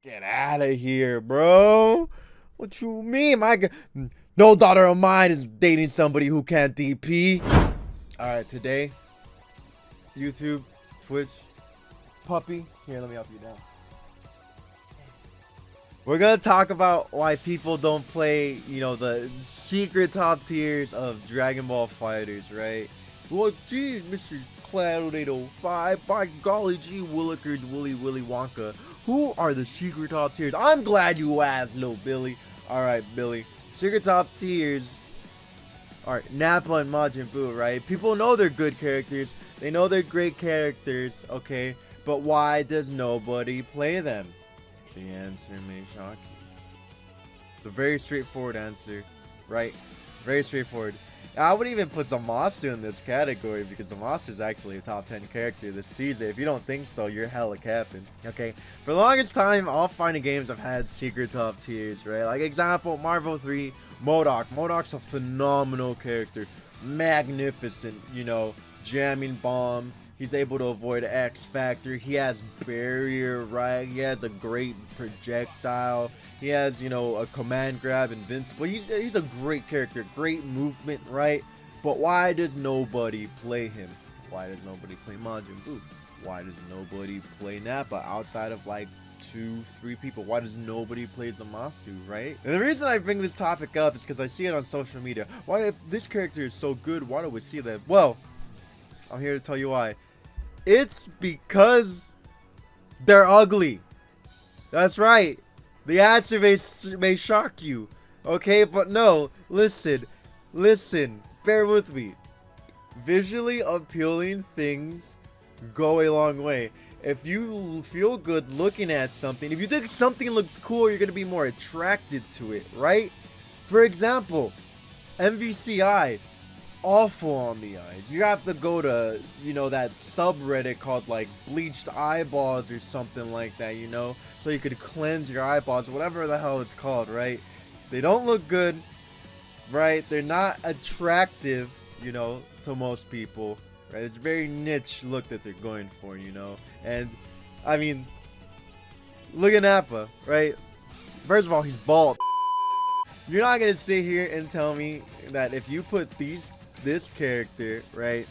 Get out of here, bro. What you mean? No daughter of mine is dating somebody who can't DP. Alright, today, YouTube, Twitch, puppy. Here, let me help you down. We're gonna talk about why people don't play, the secret top tiers of Dragon Ball Fighters, right? Well, gee, Mr. Cloud 805, by golly gee, Willikers, Willy Wonka. Who are the secret top tiers? I'm glad you asked, little Billy. Alright, Billy. Secret top tiers are Nappa and Majin Buu, right? People know they're good characters. They know they're great characters, okay? But why does nobody play them? The answer may shock you. The very straightforward answer, right? Very straightforward. I would even put Zamasu in this category because Zamasu is actually a top 10 character this season. If you don't think so, you're hella capping. Okay, for the longest time, all fighting games have had secret top tiers, right? Like example, Marvel 3, MODOK. MODOK's a phenomenal character, magnificent. Jamming bomb. He's able to avoid X Factor. He has barrier, right? He has a great projectile. He has, a command grab, invincible. He's a great character, great movement, right? But why does nobody play him? Why does nobody play Majin Buu? Why does nobody play Nappa outside of like 2-3 people? Why does nobody play Zamasu, right? And the reason I bring this topic up is because I see it on social media. Why, if this character is so good, why do we see that? Well, I'm here to tell you why. It's because they're ugly. That's right. The answer may shock you. Okay, but no. Listen. Bear with me. Visually appealing things go a long way. If you feel good looking at something, if you think something looks cool, you're going to be more attracted to it, right? For example, MVCI. Awful on the eyes. You have to go to, that subreddit called like bleached eyeballs or something like that, so you could cleanse your eyeballs, whatever the hell it's called, right? They don't look good, right? They're not attractive, to most people, right? It's a very niche look that they're going for, and I mean, look at Nappa, right? First of all, he's bald. You're not gonna sit here and tell me that if you put this character, right,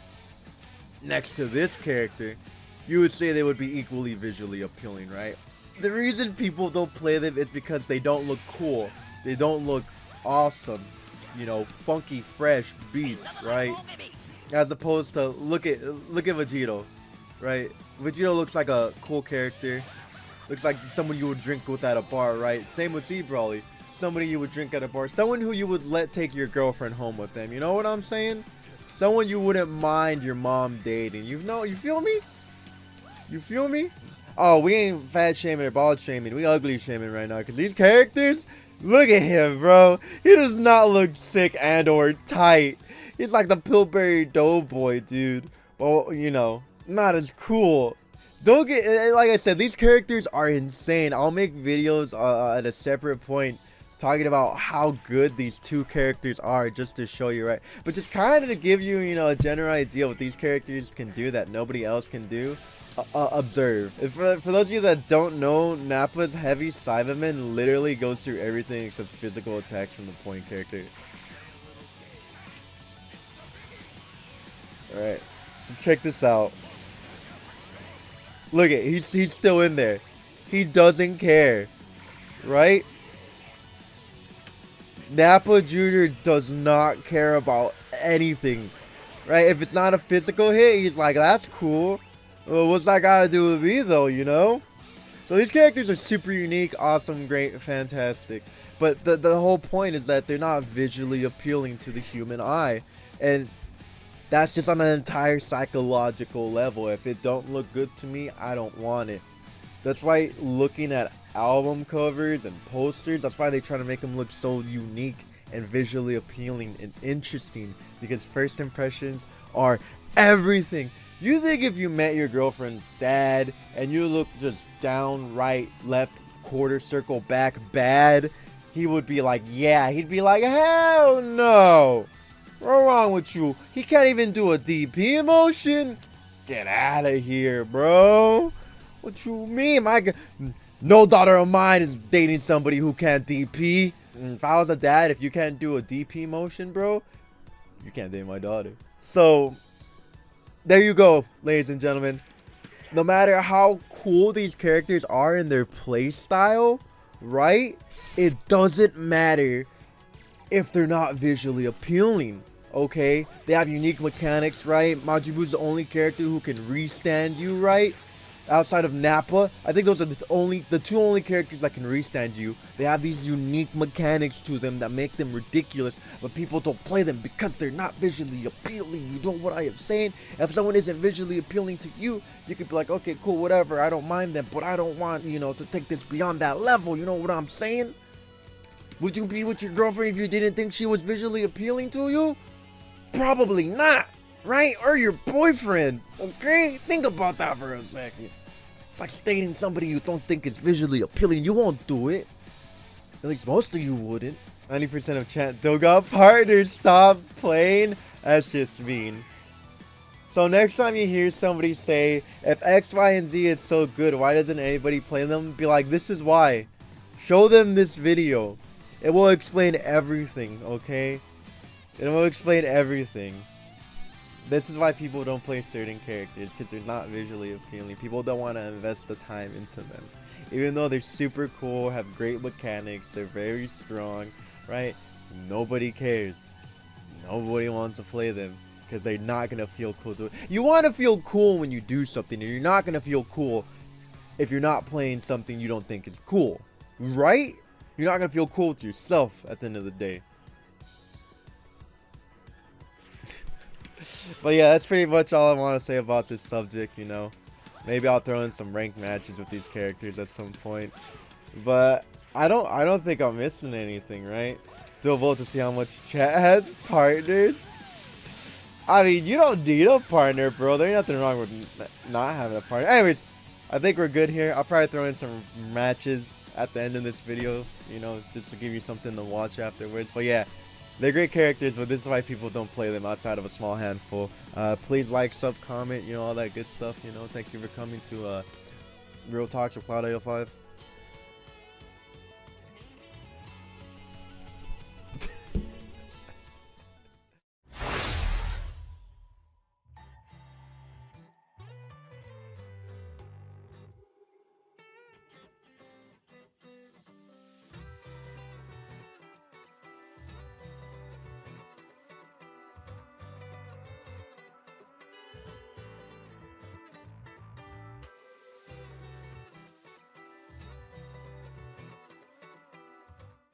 next to this character, you would say they would be equally visually appealing, right? The reason people don't play them is because they don't look cool. They don't look awesome, funky, fresh beats, right? As opposed to look at Vegito, right? Vegito looks like a cool character. Looks like someone you would drink with at a bar, right? Same with Z-Brawly. Somebody you would drink at a bar, someone who you would let take your girlfriend home with them. You know what I'm saying? Someone you wouldn't mind your mom dating. You feel me? You feel me? Oh, we ain't fat shaming or bald shaming. We ugly shaming right now. Because these characters, look at him, bro. He does not look sick and or tight. He's like the Pillsbury Doughboy, dude. Well, not as cool. Don't get, like I said, these characters are insane. I'll make videos at a separate point talking about how good these two characters are, just to show you, right? But just kind of to give you, a general idea what these characters can do that nobody else can do. Observe. For those of you that don't know, Nappa's heavy Cyberman literally goes through everything except physical attacks from the point character. Alright, so check this out. Look at, he's still in there. He doesn't care, right? Nappa Jr. does not care about anything, right? If it's not a physical hit, he's like, that's cool. Well, what's that got to do with me, though, So these characters are super unique, awesome, great, fantastic. But the whole point is that they're not visually appealing to the human eye. And that's just on an entire psychological level. If it don't look good to me, I don't want it. That's why looking at album covers and posters, that's why they try to make them look so unique and visually appealing and interesting, because first impressions are everything. You think if you met your girlfriend's dad and you look just down, right, left, quarter circle, back, bad, he would be like, yeah, he'd be like, hell no. What's wrong with you? He can't even do a DP motion? Get out of here, bro. What you mean? No daughter of mine is dating somebody who can't DP. If I was a dad, if you can't do a DP motion, bro, you can't date my daughter. So there you go, ladies and gentlemen. No matter how cool these characters are in their play style, right? It doesn't matter if they're not visually appealing. Okay, they have unique mechanics, right? Majibu's the only character who can restand you, right? Outside of Nappa, I think those are the two only characters that can restand you. They have these unique mechanics to them that make them ridiculous, but people don't play them because they're not visually appealing. You know what I am saying? If someone isn't visually appealing to you, you could be like, okay, cool, whatever, I don't mind them, but I don't want, you know, to take this beyond that level. You know what I'm saying? Would you be with your girlfriend if you didn't think she was visually appealing to you? Probably not, right? Or your boyfriend, okay? Think about that for a second. It's like dating somebody you don't think is visually appealing. You won't do it. At least most of you wouldn't. 90% of chat don't got partners. Stop playing. That's just mean. So next time you hear somebody say, if X, Y, and Z is so good, why doesn't anybody play them? Be like, this is why. Show them this video. It will explain everything, okay? It will explain everything. This is why people don't play certain characters, because they're not visually appealing. People don't want to invest the time into them. Even though they're super cool, have great mechanics, they're very strong, right? Nobody cares. Nobody wants to play them because they're not going to feel cool to it. You want to feel cool when you do something, and you're not going to feel cool if you're not playing something you don't think is cool, right? You're not going to feel cool with yourself at the end of the day. But yeah, that's pretty much all I want to say about this subject, you know. Maybe I'll throw in some ranked matches with these characters at some point. But I don't think I'm missing anything, right? Still vote to see how much chat has partners. I mean, you don't need a partner, bro. There's nothing wrong with not having a partner. Anyways, I think we're good here. I'll probably throw in some matches at the end of this video, you know, just to give you something to watch afterwards. But yeah, they're great characters, but this is why people don't play them outside of a small handful. Please like, sub, comment, you know, all that good stuff, you know. Thank you for coming to Real Talks with Cloud 805.